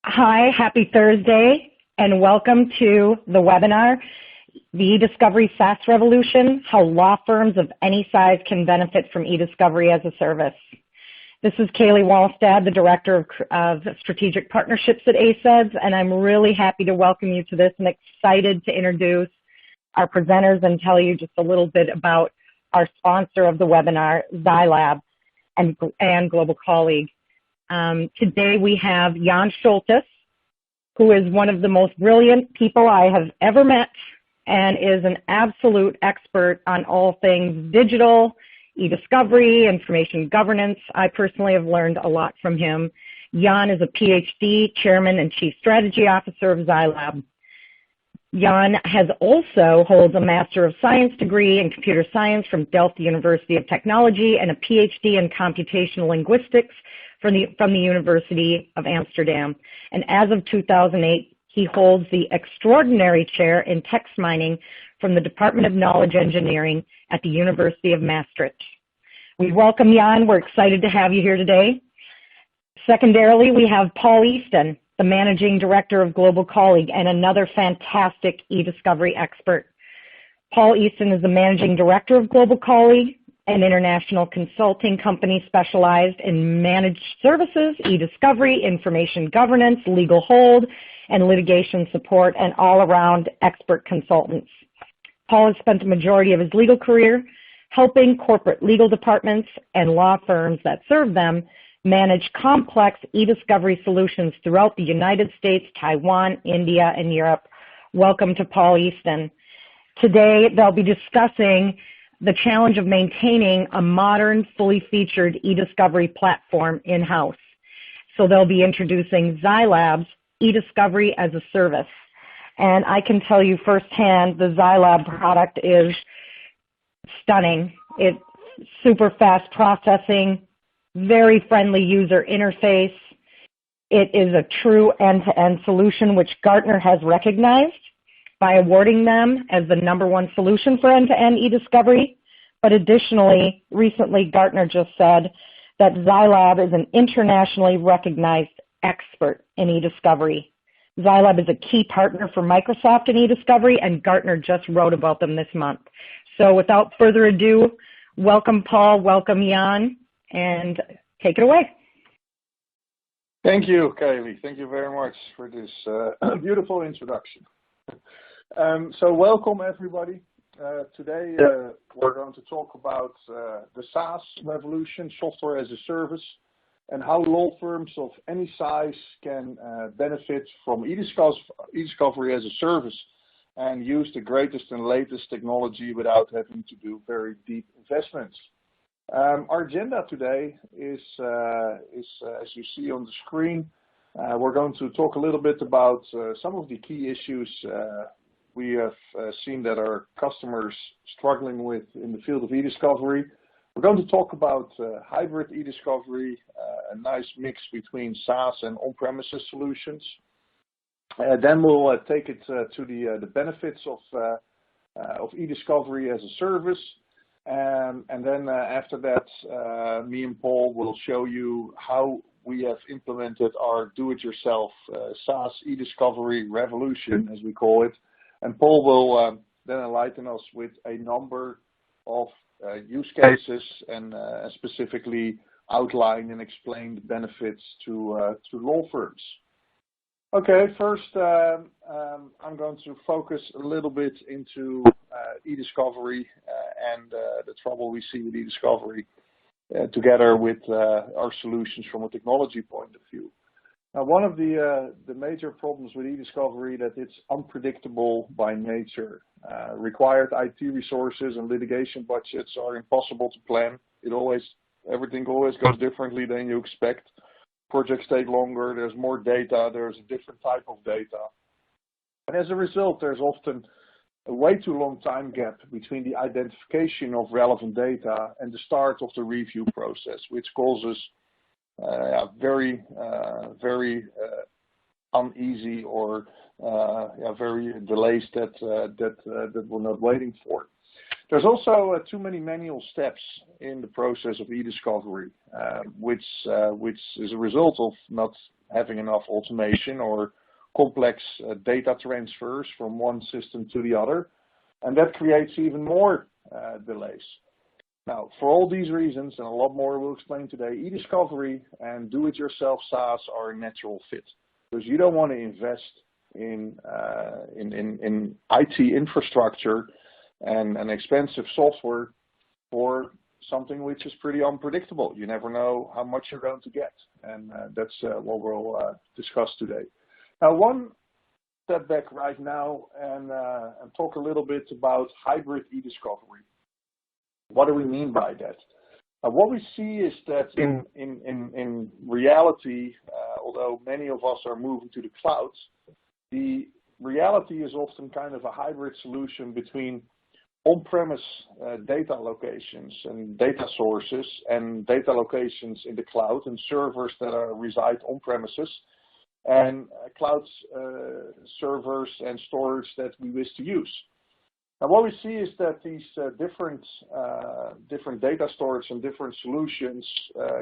Hi, happy Thursday, and welcome to the webinar, the eDiscovery SaaS Revolution, How Law Firms of Any Size Can Benefit from eDiscovery-as-a-Service. This is Kaylee Wallstad, the Director of Strategic Partnerships at ASEDS, and I'm really happy to welcome you to this and excited to introduce our presenters and tell you just a little bit about our sponsor of the webinar, ZyLAB, and Global Colleague. Today we have Jan Scholtes, who is one of the most brilliant people I have ever met and is an absolute expert on all things digital, e-discovery, information governance. I personally have learned a lot from him. Jan is a PhD, Chairman and Chief Strategy Officer of ZyLAB. Jan has also holds a Master of Science degree in Computer Science from Delft University of Technology and a PhD in Computational Linguistics from the University of Amsterdam. And as of 2008, he holds the Extraordinary Chair in Text Mining from the Department of Knowledge Engineering at the University of Maastricht. We welcome Jan. We're excited to have you here today. Secondarily, we have Paul Easton, the Managing Director of Global Colleague and another fantastic e-discovery expert. Paul Easton is the Managing Director of Global Colleague, an international consulting company specialized in managed services, e-discovery, information governance, legal hold, and litigation support, and all-around expert consultants. Paul has spent the majority of his legal career helping corporate legal departments and law firms that serve them manage complex e-discovery solutions throughout the United States, Taiwan, India, and Europe. Welcome to Paul Easton. Today, they'll be discussing the challenge of maintaining a modern, fully featured e-discovery platform in-house. So they'll be introducing ZyLAB's eDiscovery-as-a-Service. And I can tell you firsthand, the ZyLAB product is stunning. It's super fast processing, very friendly user interface. It is a true end-to-end solution, which Gartner has recognized by awarding them as the #1 solution for end-to-end e-discovery. But additionally, recently Gartner just said that ZyLAB is an internationally recognized expert in e-discovery. ZyLAB is a key partner for Microsoft in e-discovery, and Gartner just wrote about them this month. So without further ado, welcome Paul, welcome Jan, and take it away. Thank you, Kaylee. Thank you very much for this beautiful introduction. So welcome everybody. Today we're going to talk about the SaaS revolution, software as a service, and how law firms of any size can benefit from eDiscovery as a service and use the greatest and latest technology without having to do very deep investments. Our agenda today is as you see on the screen. We're going to talk a little bit about some of the key issues we have seen that our customers struggling with in the field of e-discovery. We're going to talk about hybrid e-discovery, a nice mix between SaaS and on-premises solutions. Then we'll take it to the benefits of e-discovery as a service. And then after that, me and Paul will show you how we have implemented our do-it-yourself SaaS e-discovery revolution, as we call it. And Paul will then enlighten us with a number of use cases and specifically outline and explain the benefits to law firms. Okay, first I'm going to focus a little bit into e-discovery and the trouble we see with e-discovery together with our solutions from a technology point of view. Now, one of the major problems with e-discovery that it's unpredictable by nature. Required IT resources and litigation budgets are impossible to plan. Everything always goes differently than you expect. Projects take longer, there's more data, there's a different type of data. And as a result, there's often a way too long time gap between the identification of relevant data and the start of the review process, which causes very uneasy or very delays that we're not waiting for. There's also too many manual steps in the process of e-discovery, which is a result of not having enough automation or complex data transfers from one system to the other, and that creates even more delays. Now, for all these reasons, and a lot more we'll explain today, eDiscovery and do-it-yourself SaaS are a natural fit, because you don't want to invest in IT infrastructure and expensive software for something which is pretty unpredictable. You never know how much you're going to get, and that's what we'll discuss today. Now, one step back right now and talk a little bit about hybrid eDiscovery. What do we mean by that? What we see is that in reality, although many of us are moving to the clouds, the reality is often kind of a hybrid solution between on-premise data locations and data sources and data locations in the cloud and servers that reside on-premises and cloud servers and storage that we wish to use. Now, what we see is that these different data storage and different solutions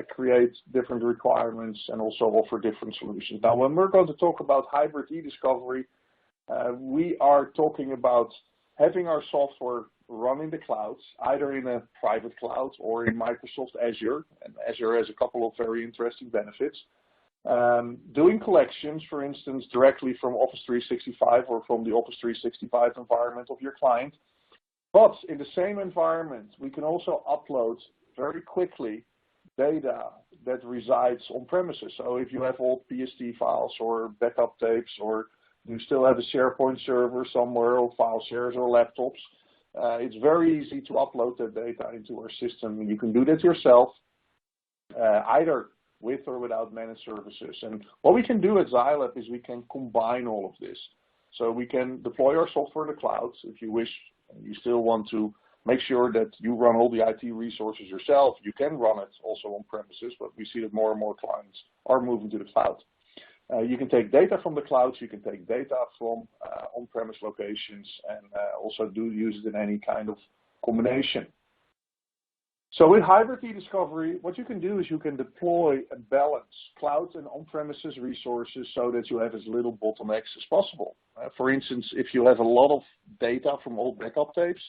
create different requirements and also offer different solutions. Now, when we're going to talk about hybrid eDiscovery, we are talking about having our software run in the clouds, either in a private cloud or in Microsoft Azure, and Azure has a couple of very interesting benefits. Doing collections, for instance, directly from Office 365 or from the Office 365 environment of your client. But in the same environment, we can also upload very quickly data that resides on premises. So if you have old PSD files or backup tapes, or you still have a SharePoint server somewhere, or file shares or laptops, it's very easy to upload that data into our system. You can do that yourself, either with or without managed services. And what we can do at ZyLAB is we can combine all of this. So we can deploy our software in the clouds if you wish, and you still want to make sure that you run all the IT resources yourself. You can run it also on premises, but we see that more and more clients are moving to the cloud. You can take data from the clouds, you can take data from on-premise locations, and also use it in any kind of combination. So with hybrid eDiscovery, what you can do is you can deploy and balance cloud and on-premises resources so that you have as little bottlenecks as possible. For instance, if you have a lot of data from old backup tapes,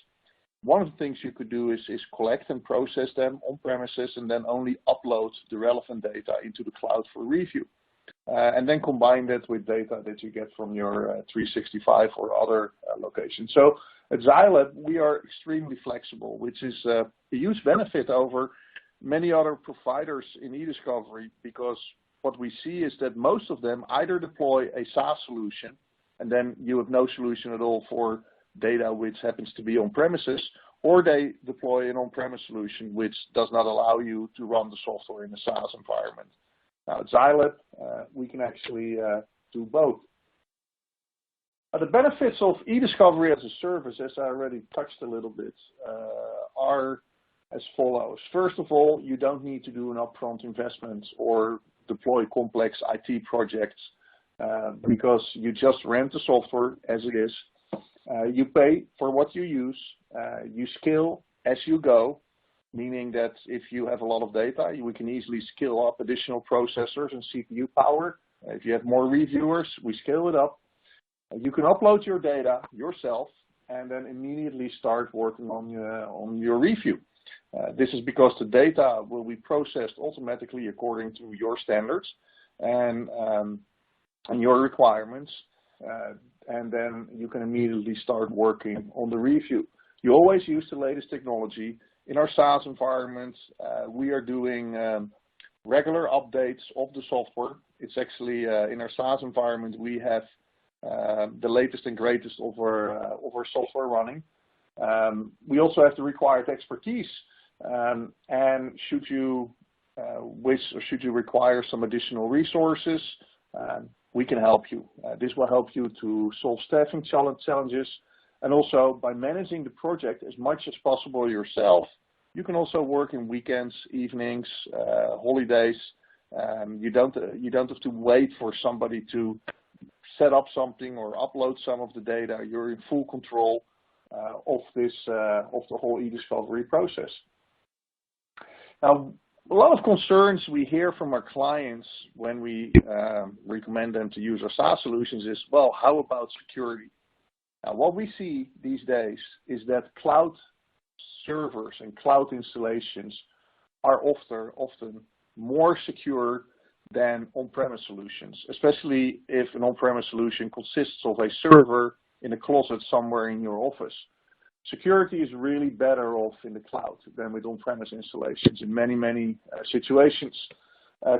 one of the things you could do is collect and process them on premises and then only upload the relevant data into the cloud for review. And then combine that with data that you get from your 365 or other locations. So at ZyLAB, we are extremely flexible, which is a huge benefit over many other providers in eDiscovery, because what we see is that most of them either deploy a SaaS solution, and then you have no solution at all for data which happens to be on premises, or they deploy an on-premise solution which does not allow you to run the software in a SaaS environment. Now at ZyLAB, we can actually do both. The benefits of eDiscovery-as-a-Service, as I already touched a little bit, are as follows. First of all, you don't need to do an upfront investment or deploy complex IT projects because you just rent the software as it is. You pay for what you use. You scale as you go, meaning that if you have a lot of data, we can easily scale up additional processors and CPU power. If you have more reviewers, we scale it up. You can upload your data yourself and then immediately start working on your review. This is because the data will be processed automatically according to your standards and your requirements, and then you can immediately start working on the review. You always use the latest technology. In our SaaS environment, we are doing regular updates of the software. It's actually, in our SaaS environment, we have the latest and greatest of our software running. We also have the required expertise, and should you wish or should you require some additional resources, we can help you. This will help you to solve staffing challenges, and also by managing the project as much as possible yourself. You can also work in weekends, evenings, holidays. You don't have to wait for somebody to set up something or upload some of the data. You're in full control of the whole eDiscovery process. Now, A lot of concerns we hear from our clients when we recommend them to use our SaaS solutions is, well, how about security? Now, what we see these days is that cloud servers and cloud installations are often more secure than on-premise solutions, especially if an on-premise solution consists of a server in a closet somewhere in your office. Security is really better off in the cloud than with on-premise installations in many situations.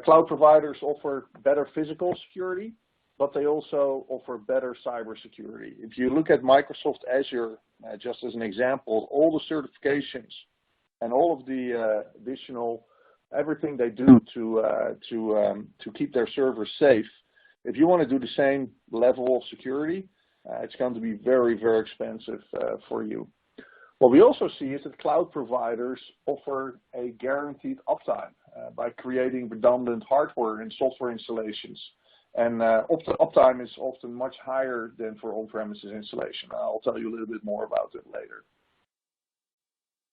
Cloud providers offer better physical security, but they also offer better cybersecurity. If you look at Microsoft Azure, just as an example, all the certifications and all of the additional everything they do to keep their servers safe. If you want to do the same level of security, it's going to be very expensive for you. What we also see is that cloud providers offer a guaranteed uptime by creating redundant hardware and software installations. And uptime is often much higher than for on-premises installation. I'll tell you a little bit more about it later.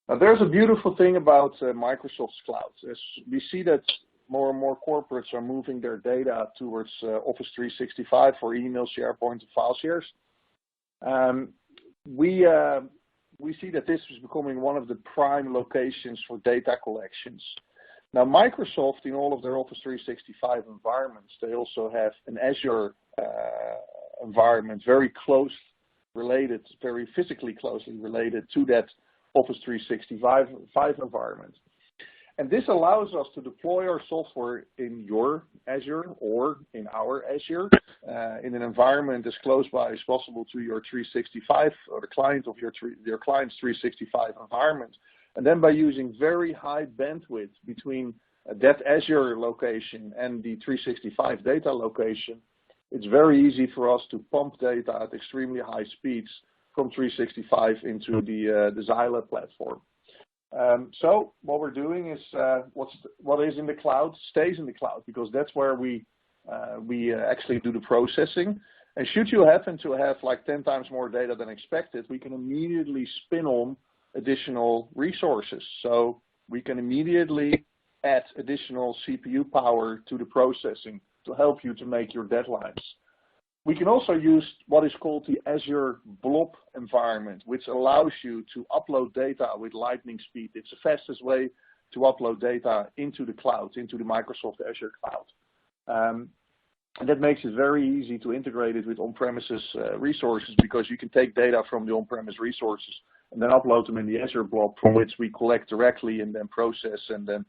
Now, there's a beautiful thing about Microsoft's cloud. As we see that more and more corporates are moving their data towards Office 365 for email, SharePoint, and file shares. We see that this is becoming one of the prime locations for data collections. Now, Microsoft, in all of their Office 365 environments, they also have an Azure environment, very physically closely related to that Office 365 environment. And this allows us to deploy our software in your Azure or in our Azure in an environment as close by as possible to your 365 or the client of your client's 365 environment. And then by using very high bandwidth between that Azure location and the 365 data location, it's very easy for us to pump data at extremely high speeds from 365 into the ZyLAB platform. So what we're doing is what is in the cloud stays in the cloud, because that's where we actually do the processing. And should you happen to have like 10 times more data than expected, we can immediately spin on additional resources. So we can immediately add additional CPU power to the processing to help you to make your deadlines. We can also use what is called the Azure Blob environment, which allows you to upload data with lightning speed. It's the fastest way to upload data into the cloud, into the Microsoft Azure cloud. And that makes it very easy to integrate it with on-premises resources, because you can take data from the on-premise resources and then upload them in the Azure Blob, from which we collect directly and then process and then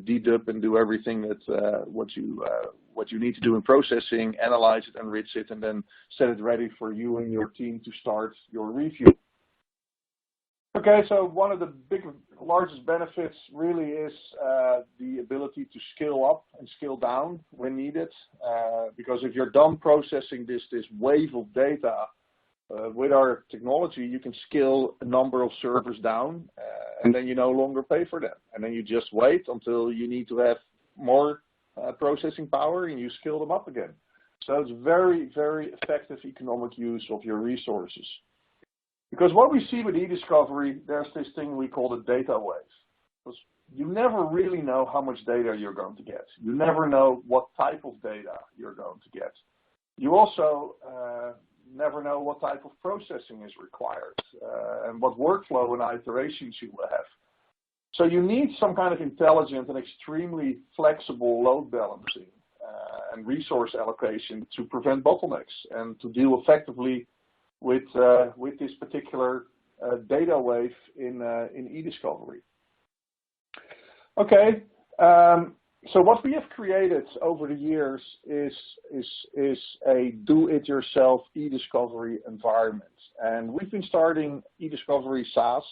dedupe and do everything that what you need to do in processing, analyze it, enrich it, and then set it ready for you and your team to start your review. Okay, so one of the largest benefits really is the ability to scale up and scale down when needed, because if you're done processing this wave of data with our technology, you can scale a number of servers down, and then you no longer pay for them, and then you just wait until you need to have more processing power, and you scale them up again. So it's very effective economic use of your resources. Because what we see with eDiscovery, there's this thing we call the data wave. Because you never really know how much data you're going to get. You never know what type of data you're going to get. You also never know what type of processing is required and what workflow and iterations you will have. So you need some kind of intelligent and extremely flexible load balancing and resource allocation to prevent bottlenecks and to deal effectively with this particular data wave in eDiscovery. Okay, so what we have created over the years is a do-it-yourself eDiscovery environment, and we've been starting eDiscovery SaaS,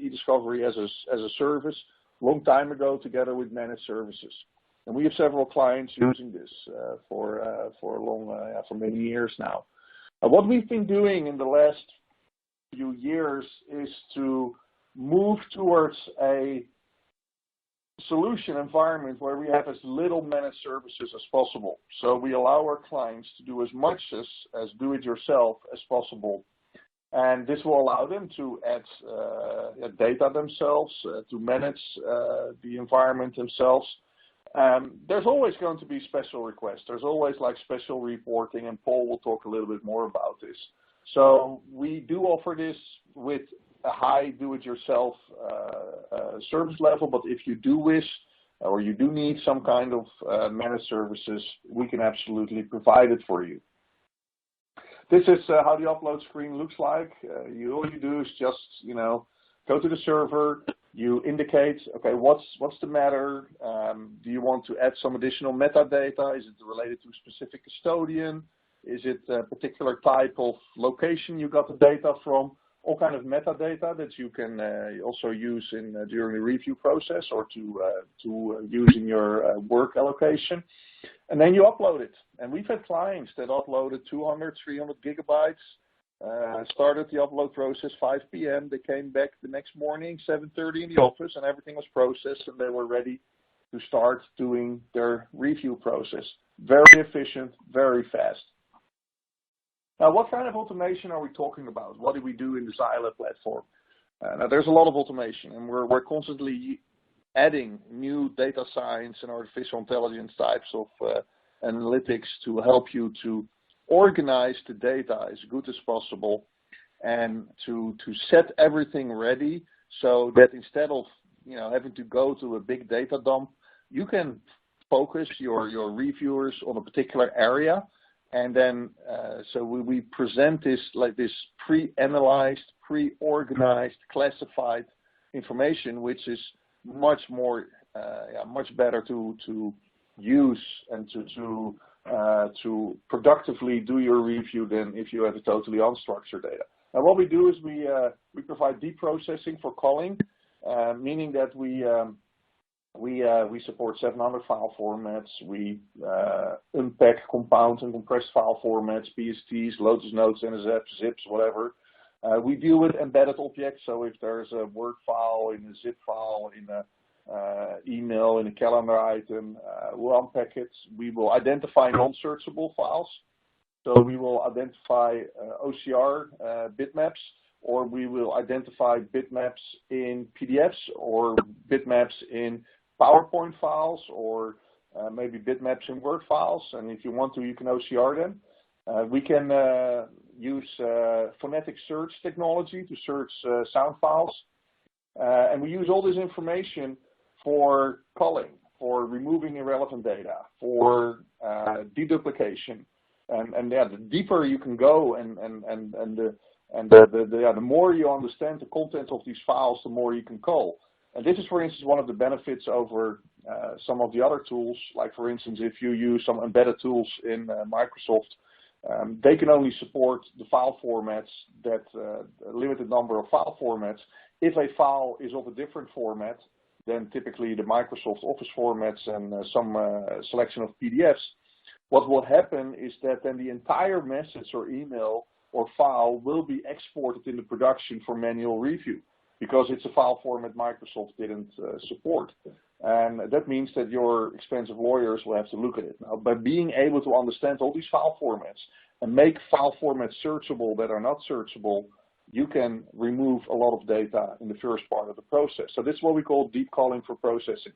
eDiscovery-as-a-Service, a long time ago together with managed services, and we have several clients using this for many years now. What we've been doing in the last few years is to move towards a solution environment where we have as little managed services as possible. So we allow our clients to do as much as do-it-yourself as possible. And this will allow them to add data themselves, to manage the environment themselves. There's always going to be special requests. There's always like special reporting, and Paul will talk a little bit more about this. So we do offer this with a high do-it-yourself service level, but if you do wish or you do need some kind of managed services, we can absolutely provide it for you. This is how the upload screen looks like. All you do is just, go to the server. You indicate, okay, what's the matter? Do you want to add some additional metadata? Is it related to a specific custodian? Is it a particular type of location you got the data from? All kind of metadata that you can also use during the review process or to use in your work allocation. And then you upload it. And we've had clients that uploaded 200, 300 gigabytes, started the upload process 5 p.m. They came back the next morning, 7:30 in the office, and everything was processed, and they were ready to start doing their review process. Very efficient, very fast. Now, what kind of automation are we talking about? What do we do in the ZyLAB platform? Now, there's a lot of automation, and we're constantly adding new data science and artificial intelligence types of analytics to help you to organize the data as good as possible and to set everything ready so that instead of having to go to a big data dump, you can focus your reviewers on a particular area. And then, so we present this like this pre-analyzed, pre-organized, classified information, which is much more, much better to use and to productively do your review than if you have a totally unstructured data. And what we do is we provide deep processing for calling, meaning that we support 700 file formats. We unpack, compound, and compressed file formats, PSTs, Lotus Notes, NSF, zips, whatever. We deal with embedded objects, so if there's a Word file, in a zip file, in a email, in a calendar item, we'll unpack it. We will identify non-searchable files. So we will identify OCR bitmaps, or we will identify bitmaps in PDFs or bitmaps in PowerPoint files, or maybe bitmaps in Word files. And if you want to, you can OCR them. We can use phonetic search technology to search sound files. And we use all this information for culling, for removing irrelevant data, for deduplication. And the deeper you can go and the more you understand the content of these files, the more you can cull. And this is, for instance, one of the benefits over some of the other tools. Like, for instance, if you use some embedded tools in Microsoft, they can only support the file formats, that a limited number of file formats. If a file is of a different format than typically the Microsoft Office formats and some selection of PDFs, what will happen is that then the entire message or email or file will be exported into production for manual review, because it's a file format Microsoft didn't support. And that means that your expensive lawyers will have to look at it. Now, by being able to understand all these file formats and make file formats searchable that are not searchable, you can remove a lot of data in the first part of the process. So this is what we call deep culling for processing.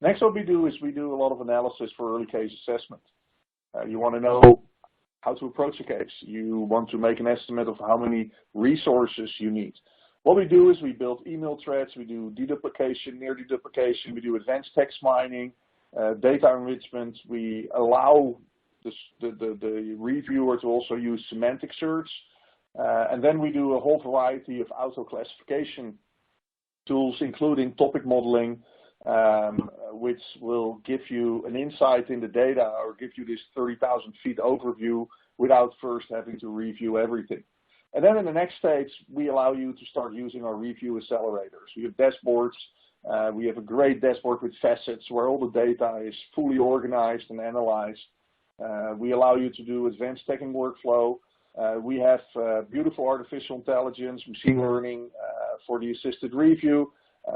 Next, what we do is we do a lot of analysis for early case assessment. You want to know how to approach a case. You want to make an estimate of how many resources you need. What we do is we build email threads, we do deduplication, near deduplication, we do advanced text mining, data enrichment. We allow the reviewer to also use semantic search. And then we do a whole variety of auto-classification tools, including topic modeling, which will give you an insight in the data or give you this 30,000 feet overview without first having to review everything. And then in the next stage, we allow you to start using our review accelerators. We have dashboards. We have a great dashboard with facets where all the data is fully organized and analyzed. We allow you to do advanced tagging workflow. We have beautiful artificial intelligence, machine learning for the assisted review.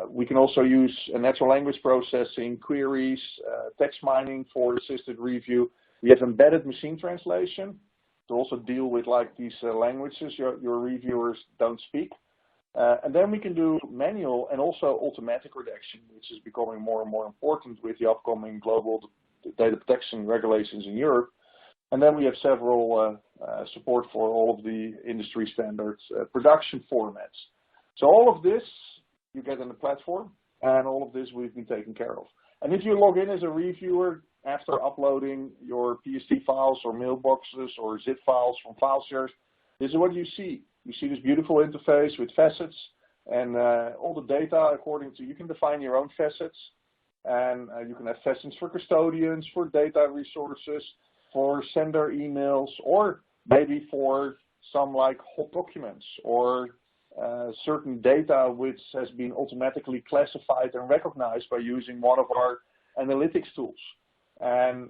We can also use natural language processing, queries, text mining for assisted review. We have embedded machine translation. to also deal with like these languages your reviewers don't speak. And then we can do manual and also automatic redaction, which is becoming more and more important with the upcoming global data protection regulations in Europe. And then we have several support for all of the industry standards production formats. So all of this you get in the platform, and all of this we've been taken care of. And if you log in as a reviewer after uploading your PSD files or mailboxes or zip files from file shares, this is what you see. You see this beautiful interface with facets and all the data according to, you can define your own facets, and you can have facets for custodians, for data resources, for sender emails, or maybe for some like hot documents or certain data which has been automatically classified and recognized by using one of our analytics tools. And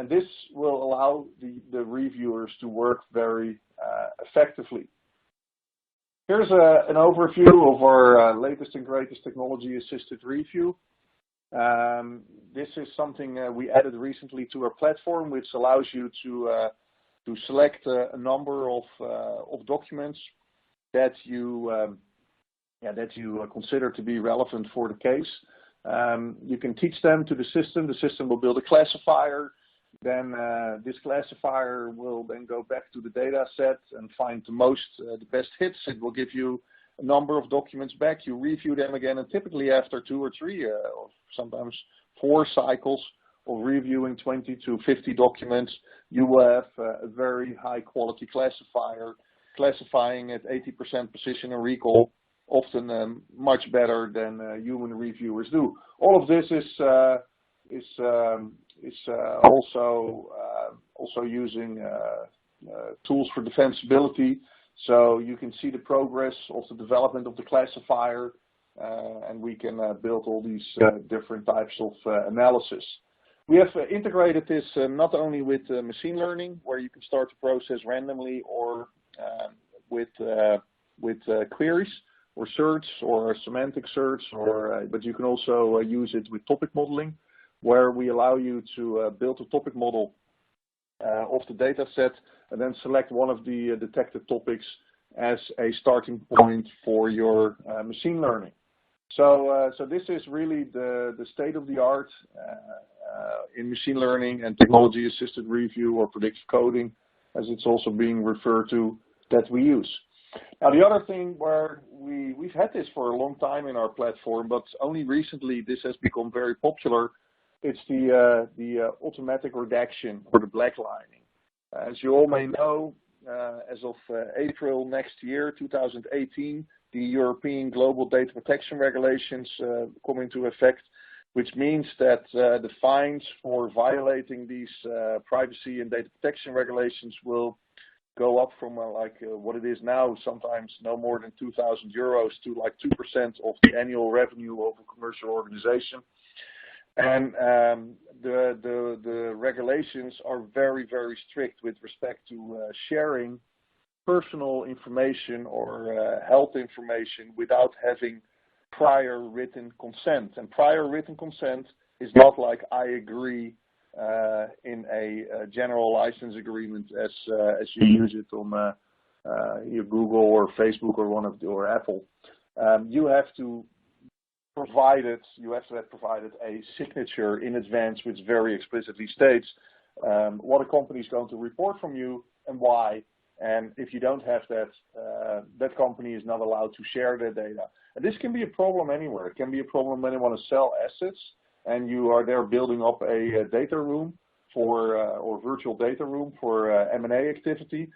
this will allow the reviewers to work very effectively. Here's an overview of our latest and greatest technology-assisted review. This is something we added recently to our platform, which allows you to select a number of documents that you consider to be relevant for the case. You can teach them to the system. The system will build a classifier. Then this classifier will then go back to the data set and find the best hits. It will give you a number of documents back. You review them again, and typically after 2 or 3 or sometimes 4 cycles of reviewing 20 to 50 documents, you will have a very high quality classifier, classifying at 80% precision and recall, often much better than human reviewers do. All of this is also using tools for defensibility, so you can see the progress of the development of the classifier, and we can build all these different types of analysis. We have integrated this not only with machine learning, where you can start to process randomly or with queries or search or semantic search, but you can also use it with topic modeling, where we allow you to build a topic model of the data set and then select one of the detected topics as a starting point for your machine learning. So this is really the state of the art in machine learning and technology-assisted review, or predictive coding, as it's also being referred to, that we use. Now, the other thing where we've had this for a long time in our platform, but only recently this has become very popular. It's the automatic redaction or the blacklining. As you all may know, as of April next year, 2018, the European Global Data Protection Regulations come into effect, which means that the fines for violating these privacy and data protection regulations will go up from what it is now, sometimes no more than 2,000 euros to like 2% of the annual revenue of a commercial organization. And the regulations are very, very strict with respect to sharing personal information or health information without having prior written consent. And prior written consent is not like I agree in a general license agreement as you use it on your Google or Facebook or Apple. You have to have provided a signature in advance, which very explicitly states what a company is going to report from you and why. And if you don't have that, that company is not allowed to share their data. And this can be a problem anywhere. It can be a problem when you want to sell assets and you are there building up a data room or virtual data room for M&A activity.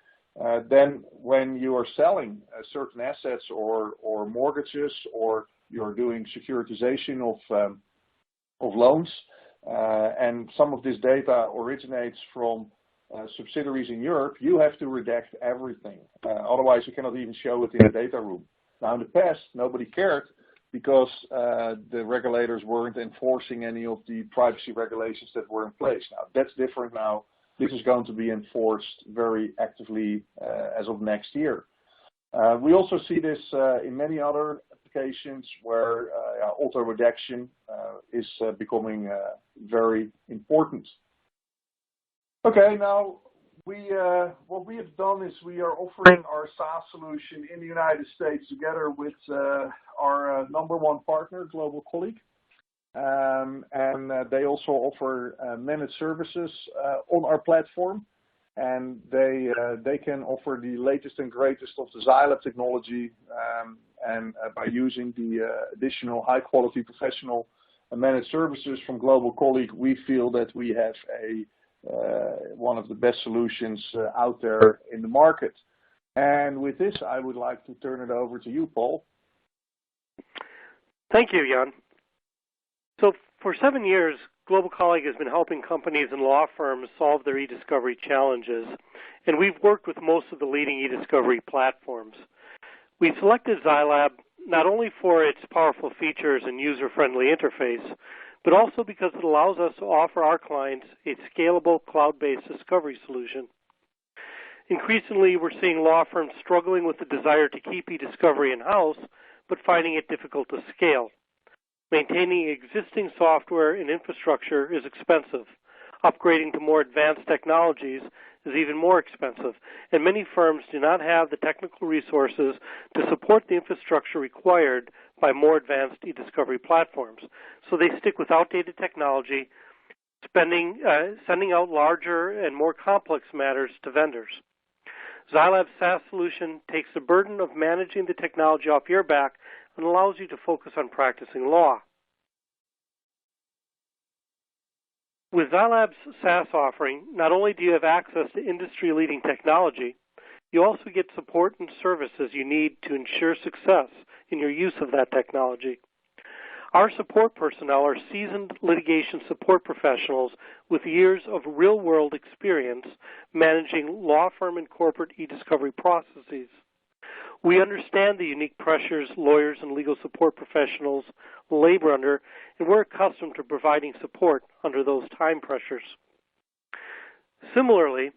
Then when you are selling certain assets or mortgages, or you're doing securitization of loans, and some of this data originates from subsidiaries in Europe, you have to redact everything. Otherwise, you cannot even show it in a data room. Now, in the past, nobody cared because the regulators weren't enforcing any of the privacy regulations that were in place. Now, that's different now. This is going to be enforced very actively as of next year. We also see this in many other applications where auto-redaction is becoming very important. Okay, now what we have done is we are offering our SaaS solution in the United States together with our number one partner, Global Colleague. And they also offer managed services on our platform. And they can offer the latest and greatest of the ZyLAB technology, and by using the additional high-quality professional managed services from Global Colleague, we feel that we have one of the best solutions out there in the market. And with this, I would like to turn it over to you, Paul. Thank you, Jan. So for 7 years, Global Colleague has been helping companies and law firms solve their e-discovery challenges, and we've worked with most of the leading e-discovery platforms. We selected ZyLAB not only for its powerful features and user-friendly interface, but also because it allows us to offer our clients a scalable cloud-based discovery solution. Increasingly, we're seeing law firms struggling with the desire to keep e-discovery in-house, but finding it difficult to scale. Maintaining existing software and infrastructure is expensive. Upgrading to more advanced technologies is even more expensive, and many firms do not have the technical resources to support the infrastructure required by more advanced e-discovery platforms. So they stick with outdated technology, sending out larger and more complex matters to vendors. ZyLAB's SaaS solution takes the burden of managing the technology off your back and allows you to focus on practicing law. With ZyLAB's SaaS offering, not only do you have access to industry-leading technology, you also get support and services you need to ensure success in your use of that technology. Our support personnel are seasoned litigation support professionals with years of real-world experience managing law firm and corporate e-discovery processes. We understand the unique pressures lawyers and legal support professionals labor under, and we're accustomed to providing support under those time pressures. Similarly,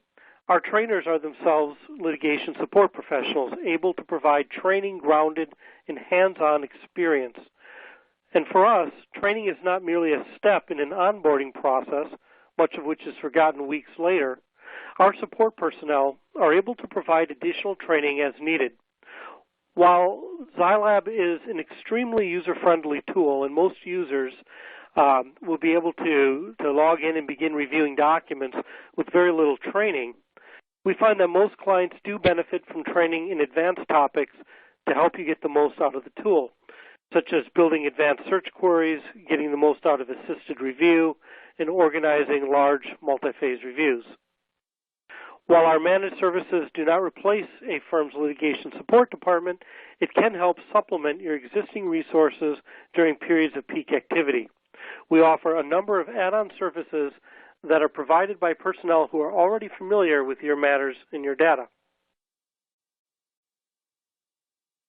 our trainers are themselves litigation support professionals able to provide training grounded in hands-on experience. And for us, training is not merely a step in an onboarding process, much of which is forgotten weeks later. Our support personnel are able to provide additional training as needed. While ZyLAB is an extremely user-friendly tool, and most users will be able to log in and begin reviewing documents with very little training, we find that most clients do benefit from training in advanced topics to help you get the most out of the tool, such as building advanced search queries, getting the most out of assisted review, and organizing large multi-phase reviews. While our managed services do not replace a firm's litigation support department, it can help supplement your existing resources during periods of peak activity. We offer a number of add-on services that are provided by personnel who are already familiar with your matters and your data.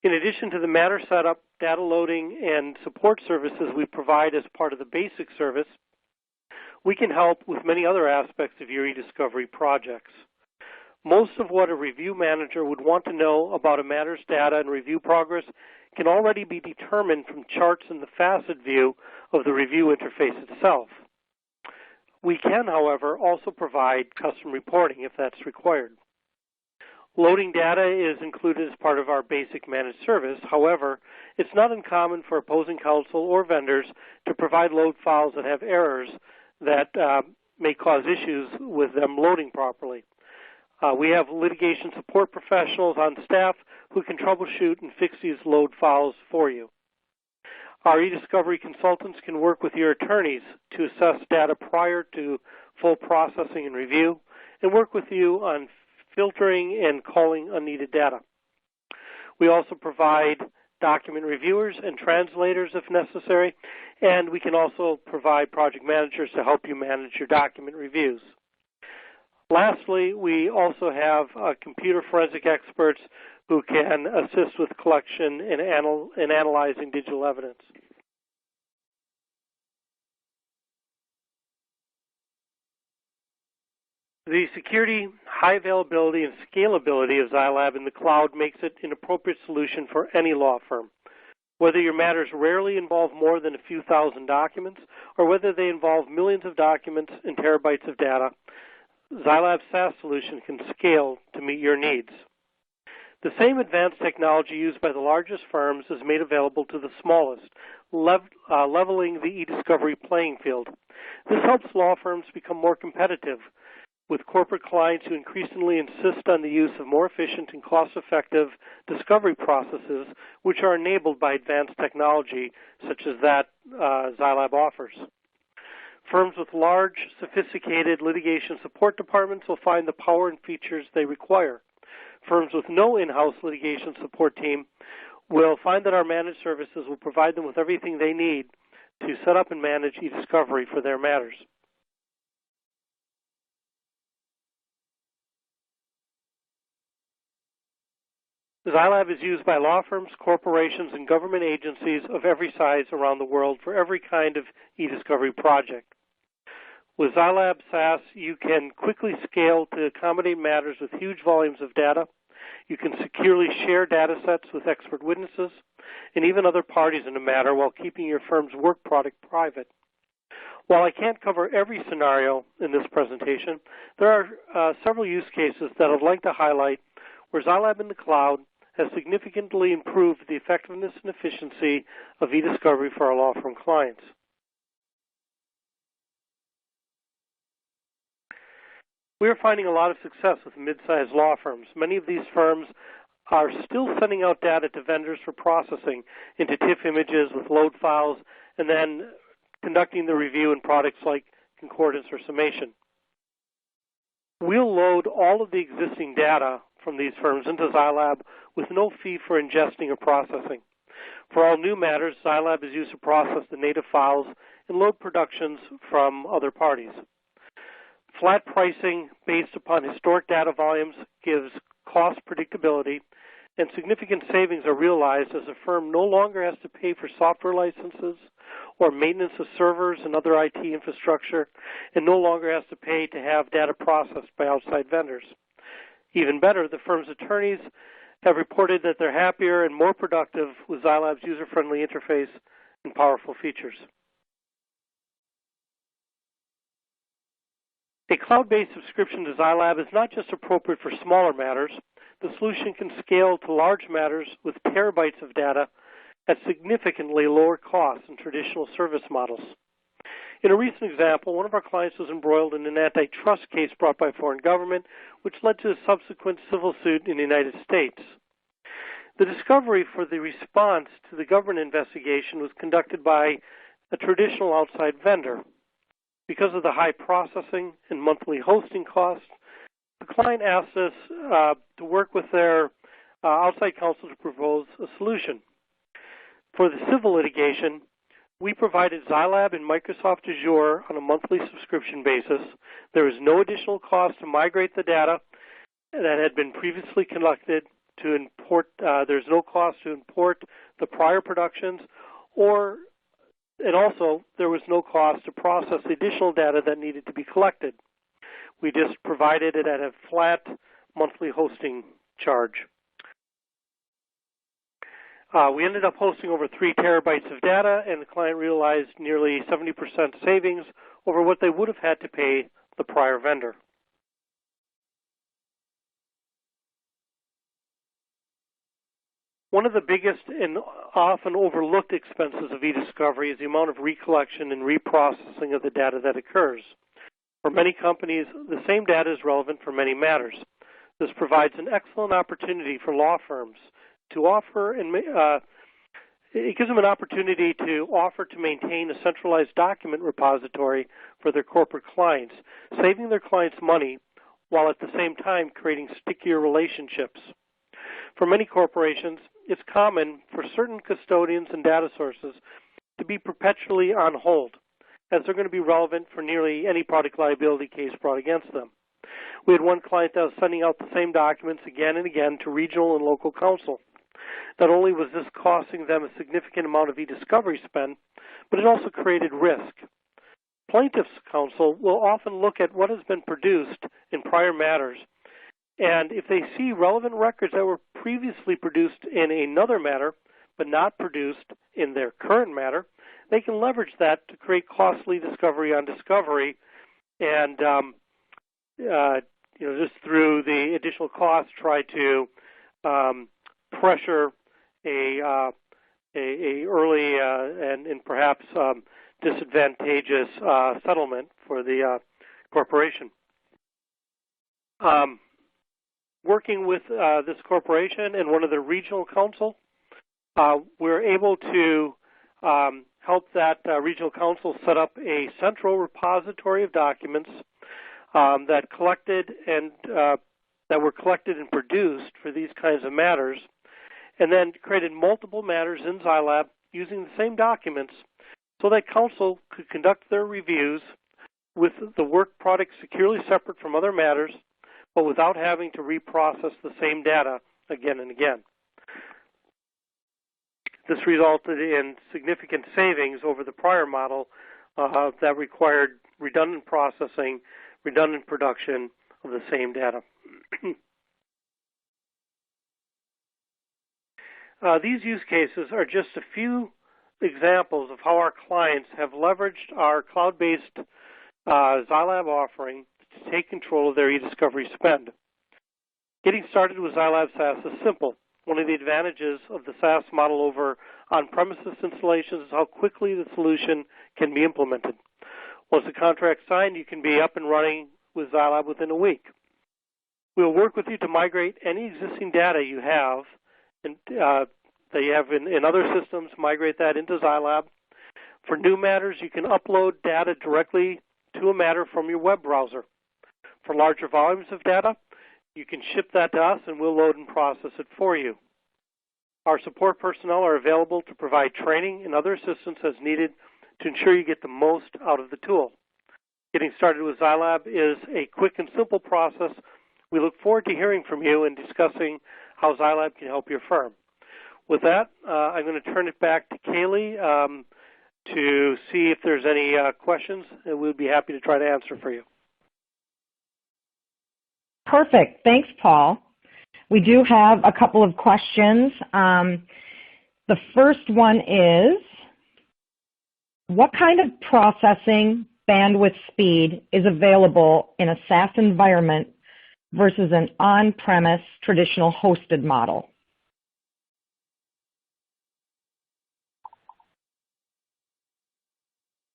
In addition to the matter setup, data loading, and support services we provide as part of the basic service, we can help with many other aspects of your e-discovery projects. Most of what a review manager would want to know about a matter's data and review progress can already be determined from charts in the facet view of the review interface itself. We can, however, also provide custom reporting if that's required. Loading data is included as part of our basic managed service. However, it's not uncommon for opposing counsel or vendors to provide load files that have errors that may cause issues with them loading properly. We have litigation support professionals on staff who can troubleshoot and fix these load files for you. Our e-discovery consultants can work with your attorneys to assess data prior to full processing and review, and work with you on filtering and culling unneeded data. We also provide document reviewers and translators if necessary, and we can also provide project managers to help you manage your document reviews. Lastly, we also have computer forensic experts who can assist with collection and analyzing digital evidence. The security, high availability, and scalability of ZyLAB in the cloud makes it an appropriate solution for any law firm. Whether your matters rarely involve more than a few thousand documents, or whether they involve millions of documents and terabytes of data, ZyLAB SaaS solution can scale to meet your needs. The same advanced technology used by the largest firms is made available to the smallest, leveling the eDiscovery playing field. This helps law firms become more competitive with corporate clients who increasingly insist on the use of more efficient and cost-effective discovery processes, which are enabled by advanced technology such as that ZyLAB offers. Firms with large, sophisticated litigation support departments will find the power and features they require. Firms with no in-house litigation support team will find that our managed services will provide them with everything they need to set up and manage eDiscovery for their matters. ZyLAB is used by law firms, corporations, and government agencies of every size around the world for every kind of eDiscovery project. With ZyLAB SaaS, you can quickly scale to accommodate matters with huge volumes of data. You can securely share data sets with expert witnesses and even other parties in a matter while keeping your firm's work product private. While I can't cover every scenario in this presentation, there are several use cases that I'd like to highlight where ZyLAB in the cloud has significantly improved the effectiveness and efficiency of eDiscovery for our law firm clients. We are finding a lot of success with mid-sized law firms. Many of these firms are still sending out data to vendors for processing into TIFF images with load files and then conducting the review in products like concordance or summation. We'll load all of the existing data from these firms into ZyLAB with no fee for ingesting or processing. For all new matters, ZyLAB is used to process the native files and load productions from other parties. Flat pricing based upon historic data volumes gives cost predictability, and significant savings are realized as a firm no longer has to pay for software licenses or maintenance of servers and other IT infrastructure, and no longer has to pay to have data processed by outside vendors. Even better, the firm's attorneys have reported that they're happier and more productive with ZyLAB's user-friendly interface and powerful features. A cloud-based subscription to ZyLAB is not just appropriate for smaller matters. The solution can scale to large matters with terabytes of data at significantly lower costs than traditional service models. In a recent example, one of our clients was embroiled in an antitrust case brought by a foreign government, which led to a subsequent civil suit in the United States. The discovery for the response to the government investigation was conducted by a traditional outside vendor. Because of the high processing and monthly hosting costs, the client asked us to work with their outside counsel to propose a solution. For the civil litigation, we provided ZyLAB and Microsoft Azure on a monthly subscription basis. There is no additional cost to migrate the data that had been previously collected to import. There's no cost to import the prior productions, and also there was no cost to process the additional data that needed to be collected. We just provided it at a flat monthly hosting charge. We ended up hosting over 3 terabytes of data, and the client realized nearly 70% savings over what they would have had to pay the prior vendor. One of the biggest and often overlooked expenses of eDiscovery is the amount of recollection and reprocessing of the data that occurs. For many companies, the same data is relevant for many matters. This provides an excellent opportunity for law firms to offer, and it gives them an opportunity to offer to maintain a centralized document repository for their corporate clients, saving their clients money while at the same time creating stickier relationships. For many corporations, it's common for certain custodians and data sources to be perpetually on hold, as they're going to be relevant for nearly any product liability case brought against them. We had one client that was sending out the same documents again and again to regional and local counsel. Not only was this costing them a significant amount of eDiscovery spend, but it also created risk. Plaintiffs' counsel will often look at what has been produced in prior matters, and if they see relevant records that were previously produced in another matter but not produced in their current matter, they can leverage that to create costly discovery on discovery and just through the additional costs, try to pressure a early and perhaps disadvantageous settlement for the corporation. Working with this corporation and one of the regional council, we're able to help that regional council set up a central repository of documents that were collected and produced for these kinds of matters, and then created multiple matters in ZyLAB using the same documents so that council could conduct their reviews with the work product securely separate from other matters, but without having to reprocess the same data again and again. This resulted in significant savings over the prior model that required redundant processing, redundant production of the same data. These use cases are just a few examples of how our clients have leveraged our cloud-based ZyLAB offering to take control of their eDiscovery spend. Getting started with ZyLAB SaaS is simple. One of the advantages of the SaaS model over on-premises installations is how quickly the solution can be implemented. Once the contract's signed, you can be up and running with ZyLAB within a week. We'll work with you to migrate any existing data you have that you have in other systems, migrate that into ZyLAB. For new matters, you can upload data directly to a matter from your web browser. For larger volumes of data, you can ship that to us and we'll load and process it for you. Our support personnel are available to provide training and other assistance as needed to ensure you get the most out of the tool. Getting started with ZyLAB is a quick and simple process. We look forward to hearing from you and discussing how ZyLAB can help your firm. With that, I'm going to turn it back to Kaylee to see if there's any questions, and we'll be happy to try to answer for you. Perfect. Thanks, Paul. We do have a couple of questions. The first one is, what kind of processing bandwidth speed is available in a SaaS environment versus an on-premise traditional hosted model?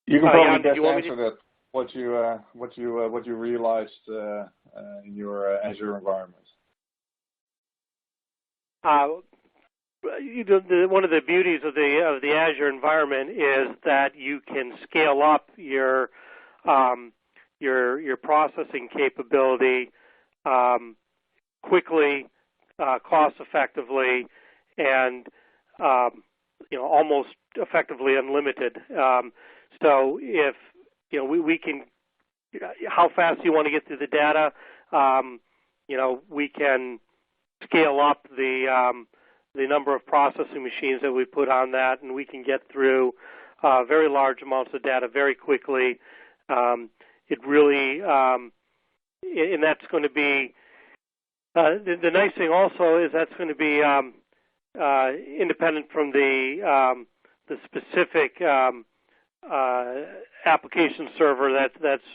You can probably best answer that. What you realized in your Azure environment. One of the beauties of the Azure environment is that you can scale up your processing capability quickly, cost effectively, and almost effectively unlimited. So if we can, how fast you want to get through the data, we can scale up the number of processing machines that we put on that, and we can get through very large amounts of data very quickly. It really, and that's going to be, the nice thing also is that's going to be independent from the specific application server that's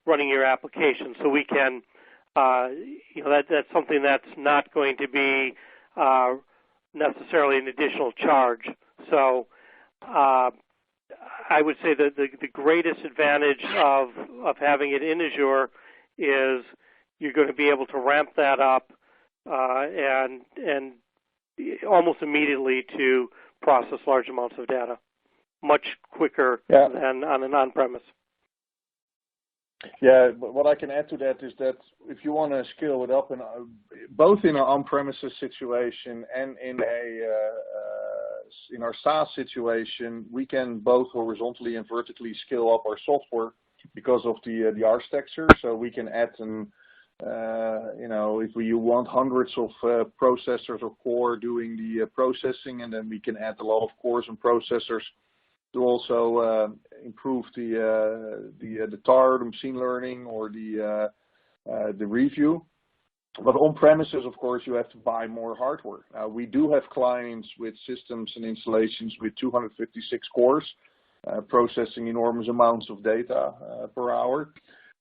running your application. So we can, that's something that's not going to be necessarily an additional charge. So I would say that the greatest advantage of having it in Azure is you're going to be able to ramp that up and almost immediately to process large amounts of data much quicker than on an on-premise. Yeah, but what I can add to that is that if you want to scale it up, both in an on-premises situation and in our SaaS situation, we can both horizontally and vertically scale up our software because of the architecture. So we can add if you want hundreds of processors or core doing the processing, and then we can add a lot of cores and processors to also improve the TAR, the machine learning, or the review. But on premises, of course, you have to buy more hardware. We do have clients with systems and installations with 256 cores, processing enormous amounts of data per hour.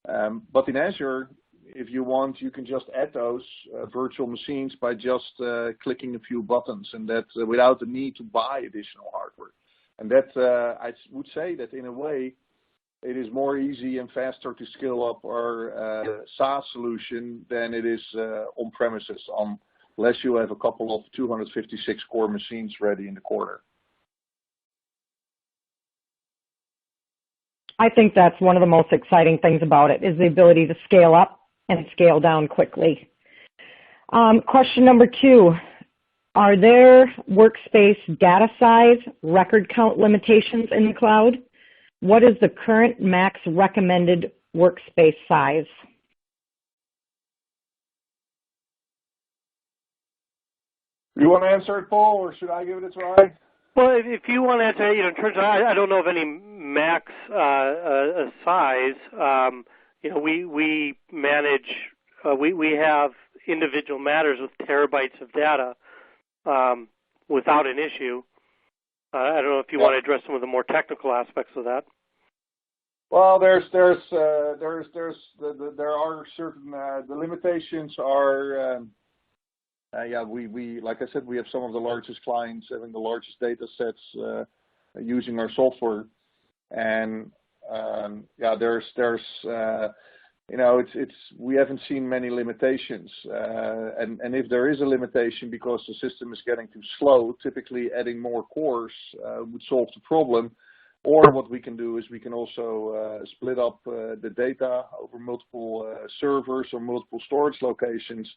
But in Azure, if you want, you can just add those virtual machines by just clicking a few buttons, and that without the need to buy additional hardware. And that I would say that in a way, it is more easy and faster to scale up our SaaS solution than it is on premises, unless you have a couple of 256 core machines ready in the corner. I think that's one of the most exciting things about it, is the ability to scale up and scale down quickly. Question number 2, are there workspace data size record count limitations in the cloud? What is the current max recommended workspace size? You want to answer it, Paul, or should I give it a try? Well, if you want to answer, in terms of, I don't know of any max size. We manage, we have individual matters with terabytes of data without an issue. I don't know if you want to address some of the more technical aspects of that. Well, there are certain the limitations are. We like I said, we have some of the largest clients having the largest data sets using our software, and we haven't seen many limitations, and if there is a limitation because the system is getting too slow, typically adding more cores would solve the problem. Or what we can do is we can also split up the data over multiple servers or multiple storage locations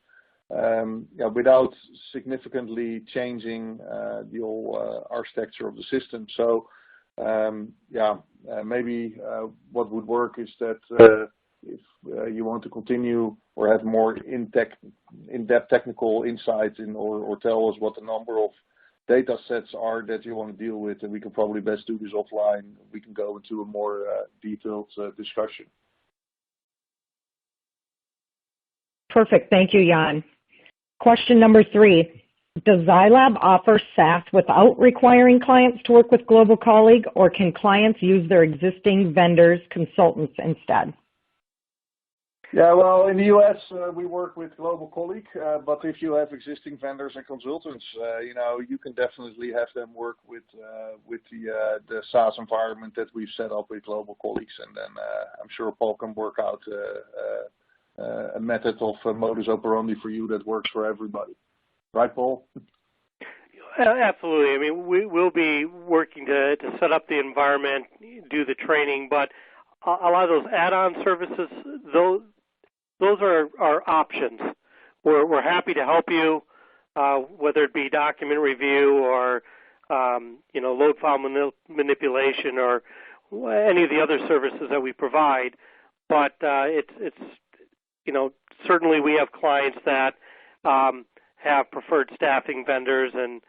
without significantly changing the whole architecture of the system. So maybe what would work is that if you want to continue or have more in-depth technical insights or tell us what the number of data sets are that you want to deal with, and we can probably best do this offline. We can go into a more detailed discussion. Perfect. Thank you, Jan. Question number 3. Does ZyLAB offer SaaS without requiring clients to work with Global Colleague, or can clients use their existing vendors, consultants instead? Yeah, well, in the U.S. We work with Global Colleague, but if you have existing vendors and consultants, you can definitely have them work with the SaaS environment that we've set up with Global Colleagues, and then I'm sure Paul can work out a method of modus operandi for you that works for everybody. Right, Paul? Absolutely. I mean, we'll be working to set up the environment, do the training, but a lot of those add-on services, those are our options. We're happy to help you, whether it be document review or load file manipulation or any of the other services that we provide. But it's certainly we have clients that have preferred staffing vendors and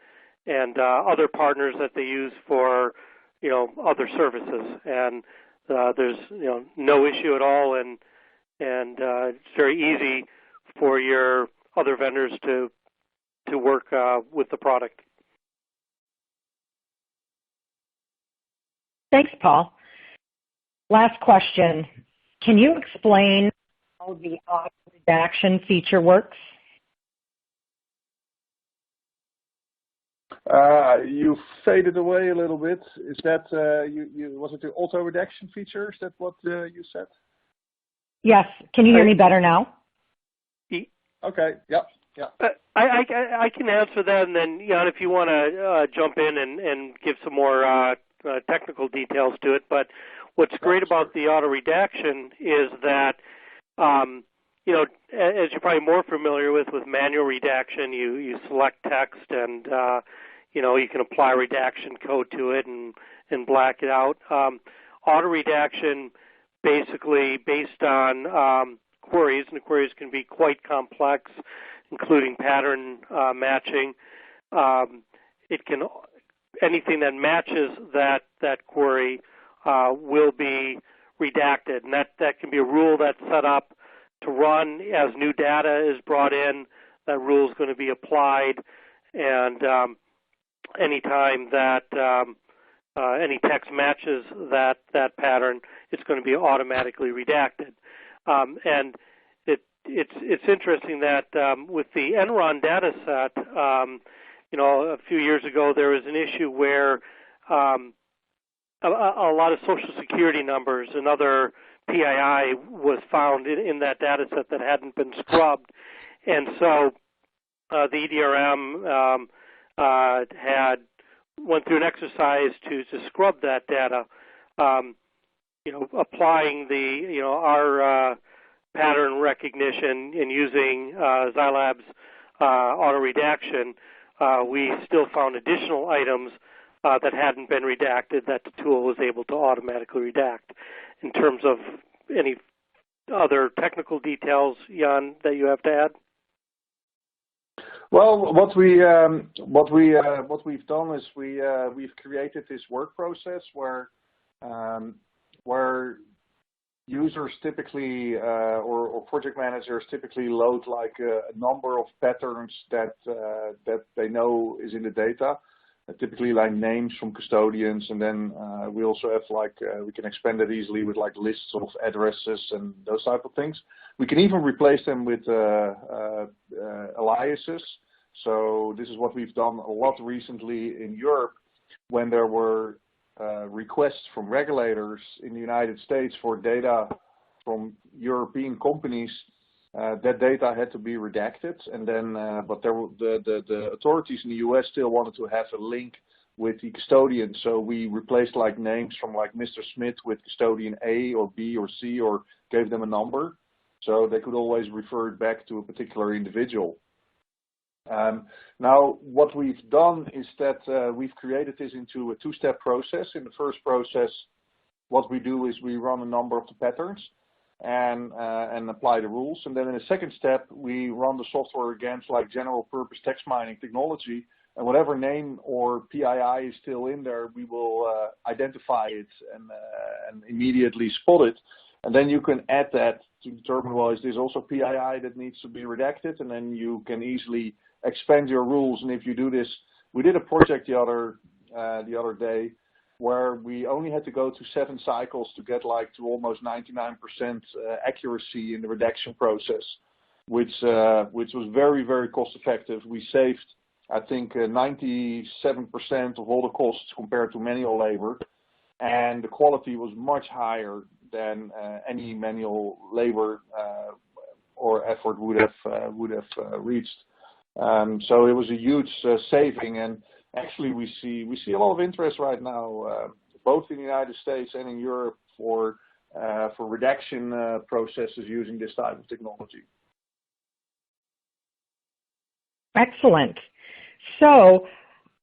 other partners that they use for other services, and there's no issue at all, and it's very easy for your other vendors to work with the product. Thanks, Paul. Last question. Can you explain how the auto-redaction feature works? You faded away a little bit. Is that was it the auto-redaction feature? Is that what you said? Yes. Can you hear me better now? Okay. Yep. I can answer that, and then Jan, if you want to jump in and give some more technical details to it. But what's great about the auto-redaction is that, as you're probably more familiar with manual redaction, you select text and you can apply redaction code to it and black it out. Auto-redaction, basically based on queries, and the queries can be quite complex, including pattern matching. Anything that matches that query will be redacted, and that can be a rule that's set up to run as new data is brought in. That rule is going to be applied, and anytime that any text matches that pattern, it's going to be automatically redacted. And it's interesting that with the Enron data set, a few years ago there was an issue where a lot of Social Security numbers and other PII was found in that data set that hadn't been scrubbed, and so the EDRM had went through an exercise to scrub that data, applying the our pattern recognition and using ZyLAB's auto-redaction. We still found additional items that hadn't been redacted that the tool was able to automatically redact. In terms of any other technical details, Jan, that you have to add? Well, what we've done is we've created this work process where users typically or project managers typically load like a number of patterns that they know is in the data, typically like names from custodians, and then we also have we can expand it easily with like lists of addresses and those type of things. We can even replace them with aliases. So this is what we've done a lot recently in Europe when there were requests from regulators in the United States for data from European companies. That data had to be redacted, and then but the authorities in the US still wanted to have a link with the custodian, so we replaced like names from like Mr. Smith with custodian A or B or C, or gave them a number, so they could always refer back to a particular individual. Now, what we've done is that we've created this into a two-step process. In the first process, what we do is we run a number of the patterns and apply the rules. And then in the second step, we run the software against like general purpose text mining technology, and whatever name or PII is still in there, we will identify it and immediately spot it. And then you can add that to determine, well, is this also PII that needs to be redacted? And then you can easily expand your rules. And if you do this, we did a project the other day where we only had to go to 7 cycles to get like to almost 99% accuracy in the redaction process, which was very, very cost effective. We saved, I think, 97% of all the costs compared to manual labor, and the quality was much higher than any manual labor or effort would have reached. So it was a huge saving, and actually we see a lot of interest right now, both in the United States and in Europe, for redaction processes using this type of technology. Excellent. So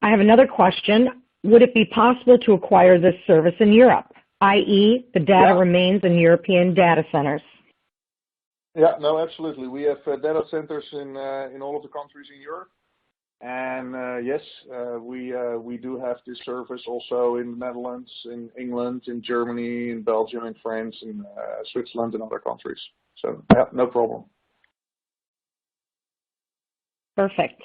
I have another question. Would it be possible to acquire this service in Europe, i.e. the data remains in European data centers? Yeah, no, absolutely. We have data centers in all of the countries in Europe. And yes, we do have this service also in the Netherlands, in England, in Germany, in Belgium, in France, in Switzerland, and other countries. So yeah, no problem. Perfect.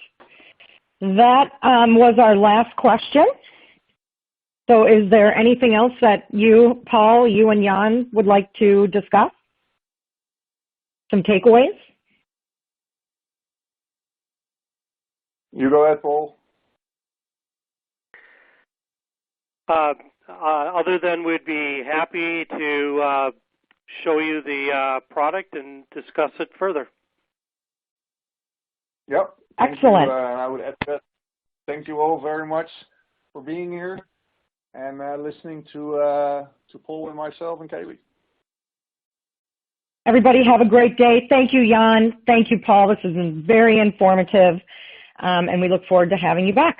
That was our last question. So is there anything else that you, Paul, you and Jan would like to discuss? Some takeaways? You go ahead, Paul. Other than we'd be happy to show you the product and discuss it further. Yep. Excellent. I would add that. Thank you all very much for being here and listening to Paul and myself and Kaylee. Everybody have a great day. Thank you, Jan. Thank you, Paul. This has been very informative, and we look forward to having you back.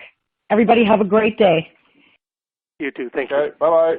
Everybody have a great day. You too. Thank you. Okay. Bye-bye.